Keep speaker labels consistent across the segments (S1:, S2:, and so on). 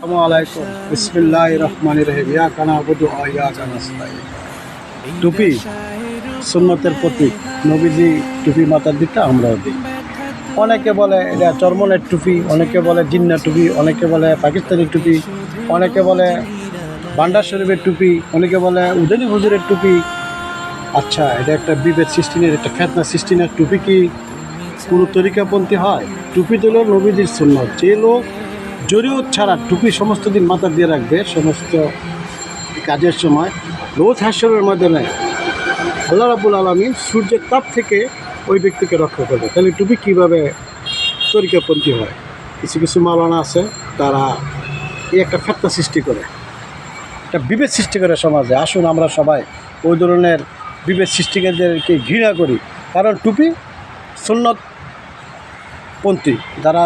S1: আসসালামু বিসমিল্লাহির রহমানির রহিম ইয়াকা না'বুদু ওয়া ইয়াকা নাস্তাঈন। টুপি সুন্নতের প্রতীক। নবীজি টুপি মাথার দিতে আমরাও দিই। অনেকে বলে এটা চরমনের টুপি, অনেকে বলে জিন্না টুপি, অনেকে বলে পাকিস্তানি টুপি, অনেকে বলে বান্ডার শরীফের টুপি, অনেকে বলে উদেনি হুজুরের টুপি। আচ্ছা, এটা একটা বিভেদ সৃষ্টির, একটা ফেতনা সৃষ্টির। টুপি কি কোনো তরিকাপন্থী হয়? টুপি দিল নবীজির সুন্নত। যে লোক জরিয়ত ছাড়া টুপি সমস্ত দিন মাথা দিয়ে রাখবে সমস্ত কাজের সময়, রোজ হাস্যরের মাধ্যমে আল্লাহ রাব্বুল আলামিন সূর্যের তাপ থেকে ওই ব্যক্তিকে রক্ষা করবে। তাহলে টুপি কীভাবে তরিকাপন্থী হয়? কিছু কিছু মাওলানা আছে, তারা এই একটা ফেতনা সৃষ্টি করে, একটা বিভেদ সৃষ্টি করে সমাজে। আসুন আমরা সবাই ওই ধরনের বিভেদ সৃষ্টিকারীদেরকে ঘৃণা করি, কারণ টুপি সুন্নতপন্থী। যারা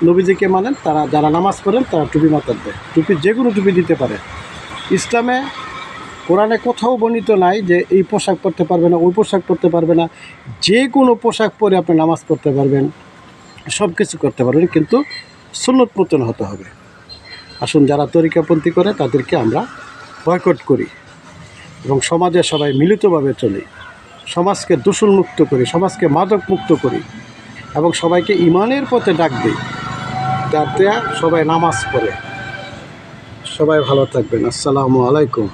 S1: নবীজিকে মানেন, তারা যারা নামাজ পড়েন, তারা টুপি মাথায় দেয়। টুপি যে কোনো টুপি দিতে পারে। ইসলামে কোরআনে কোথাও বর্ণিত নাই যে এই পোশাক পরতে পারবে না, ওই পোশাক পরতে পারবে না। যে কোনো পোশাক পরে আপনি নামাজ পড়তে পারবেন, সব কিছু করতে পারবেন, কিন্তু সুন্নত মতন হতে হবে। আসুন, যারা তরিকাপন্থী করে তাদেরকে আমরা বয়কট করি এবং সমাজে সবাই মিলিতভাবে চলি। সমাজকে দূষণমুক্ত করি, সমাজকে মাদক মুক্ত করি এবং সবাইকে ইমানের পথে ডাক দিই, যাতে সবাই নামাজ পড়ে। সবাই ভালো থাকবেন। আসসালামু আলাইকুম।